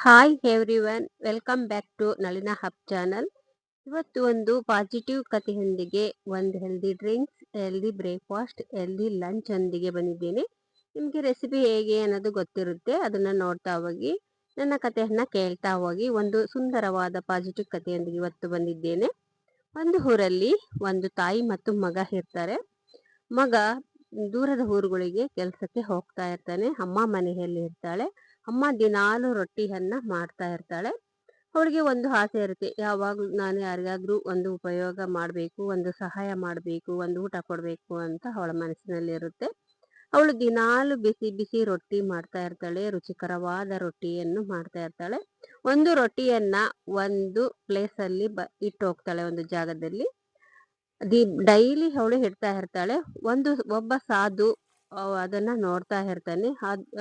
Hi everyone, welcome back to Nalina hub channel. ಇವತ್ತು ಒಂದು positive ಕಥೆಯೊಂದಿಗೆ ಒಂದು healthy drinks, healthy breakfast, healthy lunch ಒಂದಿಗೆ ಬಂದಿದ್ದೇನೆ. ನಿಮಗೆ ರೆಸಿಪಿ ಹೇಗೆ ಅನ್ನೋದು ಗೊತ್ತಿರುತ್ತೆ, ಅದನ್ನ ನೋಡ್ತಾ ಹೋಗಿ, ನನ್ನ ಕಥೆಯನ್ನ ಕೇಳ್ತಾ ಹೋಗಿ. ಒಂದು ಸುಂದರವಾದ ಪಾಸಿಟಿವ್ ಕಥೆಯೊಂದಿಗೆ ಇವತ್ತು ಬಂದಿದ್ದೇನೆ. ಒಂದು ಊರಲ್ಲಿ ಒಂದು ತಾಯಿ ಮತ್ತು ಮಗ ಇರ್ತಾರೆ. ಮಗ ದೂರದ ಊರುಗಳಿಗೆ ಕೆಲಸಕ್ಕೆ ಹೋಗ್ತಾ ಇರ್ತಾನೆ. ಅಮ್ಮ ಮನೆಯಲ್ಲಿ ಇರ್ತಾಳೆ. ಅಮ್ಮ ದಿನಾಲು ರೊಟ್ಟಿಯನ್ನ ಮಾಡ್ತಾ ಇರ್ತಾಳೆ. ಅವಳಿಗೆ ಒಂದು ಆಸೆ ಇರುತ್ತೆ, ಯಾವಾಗ್ಲೂ ನಾನು ಯಾರಿಗಾದ್ರೂ ಒಂದು ಉಪಯೋಗ ಮಾಡಬೇಕು, ಒಂದು ಸಹಾಯ ಮಾಡಬೇಕು, ಒಂದು ಊಟ ಕೊಡಬೇಕು ಅಂತ ಅವಳ ಮನಸ್ಸಿನಲ್ಲಿ ಇರುತ್ತೆ. ಅವಳು ದಿನಾಲು ಬಿಸಿ ಬಿಸಿ ರೊಟ್ಟಿ ಮಾಡ್ತಾ ಇರ್ತಾಳೆ. ರುಚಿಕರವಾದ ರೊಟ್ಟಿಯನ್ನು ಮಾಡ್ತಾ ಇರ್ತಾಳೆ. ಒಂದು ರೊಟ್ಟಿಯನ್ನ ಒಂದು ಪ್ಲೇಸ್ ಅಲ್ಲಿ ಇಟ್ಟು ಹೋಗ್ತಾಳೆ, ಒಂದು ಜಾಗದಲ್ಲಿ. ಡೈಲಿ ಅವಳು ಇಡ್ತಾ ಇರ್ತಾಳೆ. ಒಬ್ಬ ಸಾಧು ಅದನ್ನ ನೋಡ್ತಾ ಇರ್ತಾನೆ.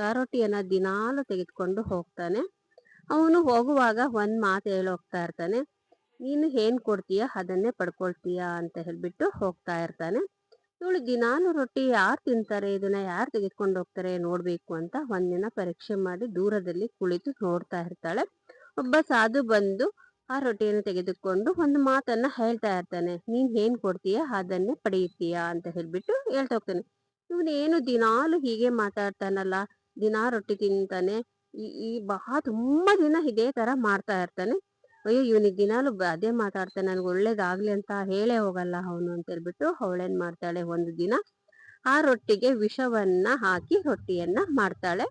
ಆ ರೊಟ್ಟಿಯನ್ನ ದಿನಾಲು ತೆಗೆದುಕೊಂಡು ಹೋಗ್ತಾನೆ. ಅವನು ಹೋಗುವಾಗ ಒಂದ್ ಮಾತು ಹೇಳಿ ಹೋಗ್ತಾ ಇರ್ತಾನೆ, ನೀನು ಏನ್ ಕೊಡ್ತೀಯ ಅದನ್ನೇ ಪಡ್ಕೊಳ್ತೀಯ ಅಂತ ಹೇಳ್ಬಿಟ್ಟು ಹೋಗ್ತಾ ಇರ್ತಾನೆ. ಇವಳು ದಿನಾಲು ರೊಟ್ಟಿ ಯಾರು ತಿಂತಾರೆ, ಇದನ್ನ ಯಾರು ತೆಗೆದುಕೊಂಡು ಹೋಗ್ತಾರೆ ನೋಡ್ಬೇಕು ಅಂತ ಒಂದಿನ ಪರೀಕ್ಷೆ ಮಾಡಿ ದೂರದಲ್ಲಿ ಕುಳಿತು ನೋಡ್ತಾ ಇರ್ತಾಳೆ. ಒಬ್ಬ ಸಾಧು ಬಂದು ಆ ರೊಟ್ಟಿಯನ್ನು ತೆಗೆದುಕೊಂಡು ಒಂದು ಮಾತನ್ನ ಹೇಳ್ತಾ ಇರ್ತಾನೆ, ನೀನ್ ಏನ್ ಕೊಡ್ತೀಯ ಅದನ್ನೇ ಪಡೆಯುತ್ತೀಯ ಅಂತ ಹೇಳ್ಬಿಟ್ಟು ಹೇಳ್ತಾ ಹೋಗ್ತಾನೆ. ಇವನೇನು ದಿನಾಲು ಹೀಗೆ ಮಾತಾಡ್ತಾನಲ್ಲ, ದಿನಾ ರೊಟ್ಟಿ ತಿಂತಾನೆ, ಈ ತುಂಬಾ ದಿನ ಇದೇ ತರ ಮಾಡ್ತಾ ಇರ್ತಾನೆ. ಅಯ್ಯೋ, ಇವನಿಗೆ ದಿನಾಲು ಅದೇ ಮಾತಾಡ್ತಾನೆ, ನನ್ಗೆ ಒಳ್ಳೇದಾಗ್ಲಿ ಅಂತ ಹೇಳೇ ಹೋಗಲ್ಲ ಅವನು ಅಂತ ಹೇಳ್ಬಿಟ್ಟು ಅವಳೇನ್ ಮಾಡ್ತಾಳೆ, ಒಂದು ದಿನ ಆ ರೊಟ್ಟಿಗೆ ವಿಷವನ್ನ ಹಾಕಿ ರೊಟ್ಟಿಯನ್ನ ಮಾಡ್ತಾಳೆ.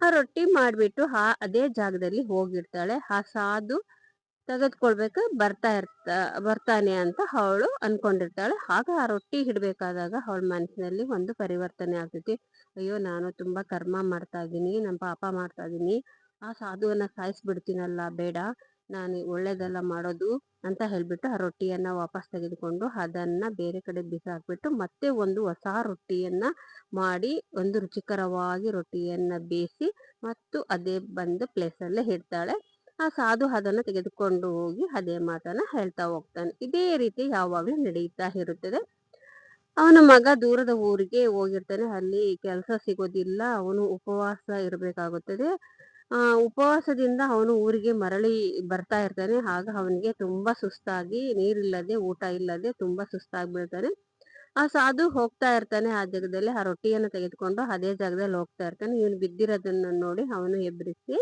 ಆ ರೊಟ್ಟಿ ಮಾಡ್ಬಿಟ್ಟು ಅದೇ ಜಾಗದಲ್ಲಿ ಹೋಗಿರ್ತಾಳೆ. ಆ ಸಾಧು ತೆಗೆದ್ಕೊಳ್ಬೇಕು ಬರ್ತಾನೆ ಅಂತ ಅವಳು ಅನ್ಕೊಂಡಿರ್ತಾಳೆ. ಆಗ ಆ ರೊಟ್ಟಿ ಹಿಡ್ಬೇಕಾದಾಗ ಅವಳ ಮನಸ್ಸಿನಲ್ಲಿ ಒಂದು ಪರಿವರ್ತನೆ ಆಗ್ತೈತಿ. ಅಯ್ಯೋ, ನಾನು ತುಂಬಾ ಕರ್ಮ ಮಾಡ್ತಾ ಇದ್ದೀನಿ, ನಮ್ಮ ಪಾಪ ಮಾಡ್ತಾ ಇದ್ದೀನಿ, ಆ ಸಾಧುವನ್ನ ಸಾಯಿಸ್ಬಿಡ್ತೀನಲ್ಲ, ಬೇಡ, ನಾನು ಒಳ್ಳೇದೆಲ್ಲ ಮಾಡೋದು ಅಂತ ಹೇಳ್ಬಿಟ್ಟು ಆ ರೊಟ್ಟಿಯನ್ನ ವಾಪಸ್ ತೆಗೆದುಕೊಂಡು ಅದನ್ನ ಬೇರೆ ಕಡೆ ಬಿಸಾಕ್ಬಿಟ್ಟು ಮತ್ತೆ ಒಂದು ಹೊಸ ರೊಟ್ಟಿಯನ್ನ ಮಾಡಿ, ಒಂದು ರುಚಿಕರವಾಗಿ ರೊಟ್ಟಿಯನ್ನ ಬೇಯಿಸಿ ಮತ್ತು ಅದೇ ಬಂದು ಪ್ಲೇಸಲ್ಲೇ ಇಡ್ತಾಳೆ. ಆ ಸಾಧು ಅದನ್ನು ತೆಗೆದುಕೊಂಡು ಹೋಗಿ ಅದೇ ಮಾತನ್ನ ಹೇಳ್ತಾ ಹೋಗ್ತಾನೆ. ಇದೇ ರೀತಿ ಯಾವಾಗ್ಲೂ ನಡೀತಾ ಇರುತ್ತದೆ. ಅವನ ಮಗ ದೂರದ ಊರಿಗೆ ಹೋಗಿರ್ತಾನೆ. ಅಲ್ಲಿ ಕೆಲಸ ಸಿಗೋದಿಲ್ಲ. ಅವನು ಉಪವಾಸ ಇರಬೇಕಾಗುತ್ತದೆ. ಉಪವಾಸದಿಂದ ಅವನು ಊರಿಗೆ ಮರಳಿ ಬರ್ತಾ ಇರ್ತಾನೆ. ಆಗ ಅವನಿಗೆ ತುಂಬಾ ಸುಸ್ತಾಗಿ, ನೀರಿಲ್ಲದೆ, ಊಟ ಇಲ್ಲದೆ ತುಂಬಾ ಸುಸ್ತಾಗ್ಬಿಡ್ತಾನೆ. ಆ ಸಾಧು ಹೋಗ್ತಾ ಇರ್ತಾನೆ ಆ ಜಾಗದಲ್ಲಿ, ಆ ರೊಟ್ಟಿಯನ್ನು ತೆಗೆದುಕೊಂಡು ಅದೇ ಜಾಗದಲ್ಲಿ ಹೋಗ್ತಾ ಇರ್ತಾನೆ. ಇವನು ಬಿದ್ದಿರೋದನ್ನ ನೋಡಿ ಅವನು ಎಬ್ಬಿಸಿ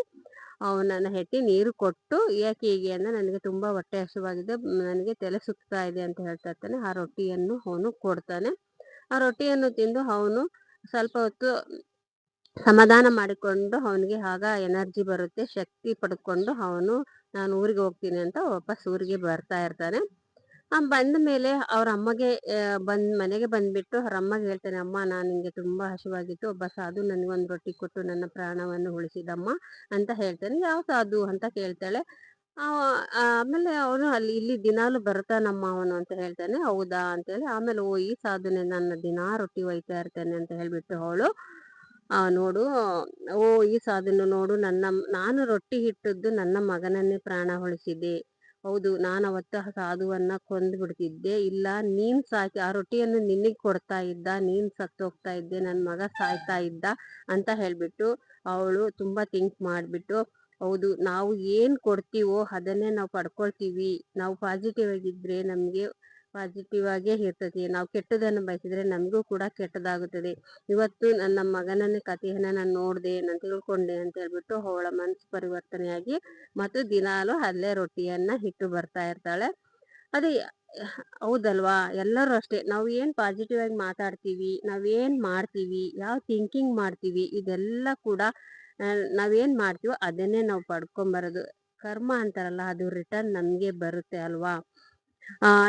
ಅವನನ್ನ ಎತ್ತಿ ನೀರು ಕೊಟ್ಟು, ಯಾಕೆ ಹೀಗೆ ಅಂದ್ರೆ, ನನಗೆ ತುಂಬಾ ಹೊಟ್ಟೆ ಹಸಿವಾಗಿದೆ, ನನಗೆ ತಲೆ ಸುತ್ತಾ ಇದೆ ಅಂತ ಹೇಳ್ತಾ ಇರ್ತಾನೆ. ಆ ರೊಟ್ಟಿಯನ್ನು ಅವನು ಕೊಡ್ತಾನೆ. ಆ ರೊಟ್ಟಿಯನ್ನು ತಿಂದು ಅವನು ಸ್ವಲ್ಪ ಹೊತ್ತು ಸಮಾಧಾನ ಮಾಡಿಕೊಂಡು ಅವನಿಗೆ ಆಗ ಎನರ್ಜಿ ಬರುತ್ತೆ, ಶಕ್ತಿ ಪಡ್ಕೊಂಡು ಅವನು ನಾನು ಊರಿಗೆ ಹೋಗ್ತೀನಿ ಅಂತ ವಾಪಸ್ ಊರಿಗೆ ಬರ್ತಾ ಇರ್ತಾನೆ. ಬಂದ ಮೇಲೆ ಅವ್ರ ಅಮ್ಮಗೆ ಮನೆಗೆ ಬಂದ್ಬಿಟ್ಟು ಅವ್ರ ಅಮ್ಮಗೆ ಹೇಳ್ತಾನೆ, ಅಮ್ಮ, ನಾನು ನಿಂಗೆ ತುಂಬಾ ಹಸಿವಾಗಿತ್ತು, ಒಬ್ಬ ಸಾಧು ನನಗೊಂದು ರೊಟ್ಟಿ ಕೊಟ್ಟು ನನ್ನ ಪ್ರಾಣವನ್ನು ಉಳಿಸಿದಮ್ಮ ಅಂತ ಹೇಳ್ತಾನೆ. ಯಾವ ಸಾಧು ಅಂತ ಕೇಳ್ತಾಳೆ. ಆಮೇಲೆ ಅವನು ಇಲ್ಲಿ ದಿನಾಲು ಬರ್ತಾನಮ್ಮ ಅವನು ಅಂತ ಹೇಳ್ತಾನೆ. ಹೌದಾ ಅಂತೇಳಿ ಆಮೇಲೆ, ಓ, ಈ ಸಾಧುನೆ ನನ್ನ ದಿನಾ ರೊಟ್ಟಿ ಒಯ್ತಾ ಇರ್ತಾನೆ ಅಂತ ಹೇಳ್ಬಿಟ್ಟು ಅವಳು ನೋಡು, ಓ, ಈ ಸಾಧುನು ನೋಡು, ನಾನು ರೊಟ್ಟಿ ಇಟ್ಟದ್ದು ನನ್ನ ಮಗನನ್ನೇ ಪ್ರಾಣ ಉಳಿಸಿದೆ. ಹೌದು, ನಾನು ಅವತ್ತು ಸಾಧುವನ್ನ ಕೊಂದು ಬಿಡ್ತಿದ್ದೆ, ಇಲ್ಲ ನೀನ್ ಸಾಕಿ ಆ ರೊಟ್ಟಿಯನ್ನು ನಿನಗ್ ಕೊಡ್ತಾ ಇದ್ದ, ನೀನ್ ಸತ್ತೋಗ್ತಾ ಇದ್ದೆ, ನನ್ ಮಗ ಸಾಯ್ತಾ ಇದ್ದ ಅಂತ ಹೇಳ್ಬಿಟ್ಟು ಅವಳು ತುಂಬಾ ಥಿಂಕ್ ಮಾಡ್ಬಿಟ್ಟು, ಹೌದು, ನಾವು ಏನ್ ಕೊಡ್ತೀವೋ ಅದನ್ನೇ ನಾವು ಪಡ್ಕೊಳ್ತೀವಿ. ನಾವು ಪಾಸಿಟಿವ್ ಆಗಿದ್ರೆ ನಮ್ಗೆ ಪಾಸಿಟಿವ್ ಆಗೇ ಇರ್ತದೆ. ನಾವು ಕೆಟ್ಟದನ್ನು ಬಯಸಿದ್ರೆ ನಮಗೂ ಕೂಡ ಕೆಟ್ಟದಾಗುತ್ತದೆ. ಇವತ್ತು ನನ್ನ ಮಗನನ್ನ ಕಥೆಯನ್ನ ನಾನು ನೋಡ್ದೆ, ನಾನು ತಿಳ್ಕೊಂಡೆ ಅಂತ ಹೇಳ್ಬಿಟ್ಟು ಅವಳ ಮನಸ್ಸು ಪರಿವರ್ತನೆಯಾಗಿ ಮತ್ತು ದಿನಾಲು ಅಲ್ಲೇ ರೊಟ್ಟಿಯನ್ನ ಇಟ್ಟು ಬರ್ತಾ ಇರ್ತಾಳೆ. ಅದೇ ಹೌದಲ್ವಾ, ಎಲ್ಲರೂ ಅಷ್ಟೇ. ನಾವು ಏನ್ ಪಾಸಿಟಿವ್ ಆಗಿ ಮಾತಾಡ್ತೀವಿ, ನಾವೇನ್ ಮಾಡ್ತೀವಿ, ಯಾವ ಥಿಂಕಿಂಗ್ ಮಾಡ್ತೀವಿ, ಇದೆಲ್ಲ ಕೂಡ ನಾವೇನ್ ಮಾಡ್ತೀವೋ ಅದನ್ನೇ ನಾವು ಪಡ್ಕೊಂಬರೋದು. ಕರ್ಮ ಅಂತಾರಲ್ಲ, ಅದು ರಿಟರ್ನ್ ನಮ್ಗೆ ಬರುತ್ತೆ ಅಲ್ವಾ.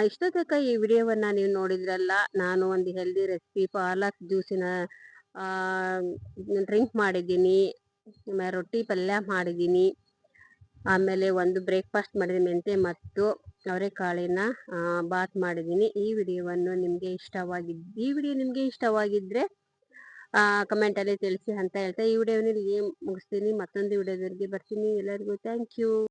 ಇಷ್ಟ ತನಕ ಈ ವಿಡಿಯೋವನ್ನ ನೀವು ನೋಡಿದ್ರಲ್ಲ. ನಾನು ಒಂದು ಹೆಲ್ದಿ ರೆಸಿಪಿ ಪಾಲಕ್ ಜ್ಯೂಸಿನ ಡ್ರಿಂಕ್ ಮಾಡಿದ್ದೀನಿ, ರೊಟ್ಟಿ ಪಲ್ಯ ಮಾಡಿದ್ದೀನಿ, ಆಮೇಲೆ ಒಂದು ಬ್ರೇಕ್ಫಾಸ್ಟ್ ಮಾಡಿದ್ದೀನಿ, ಮೆಂತೆ ಮತ್ತು ಅವರೆಕಾಳಿನ ಬಾತ್ ಮಾಡಿದ್ದೀನಿ. ಈ ವಿಡಿಯೋ ನಿಮ್ಗೆ ಇಷ್ಟವಾಗಿದ್ರೆ ಕಮೆಂಟ್ ಅಲ್ಲಿ ತಿಳಿಸಿ ಅಂತ ಹೇಳ್ತಾ ಈ ವಿಡಿಯೋನ ಮುಗಿಸ್ತೀನಿ. ಮತ್ತೊಂದು ವಿಡಿಯೋದಲ್ಲಿ ಬರ್ತೀನಿ. ಎಲ್ಲರಿಗೂ ಥ್ಯಾಂಕ್ ಯು.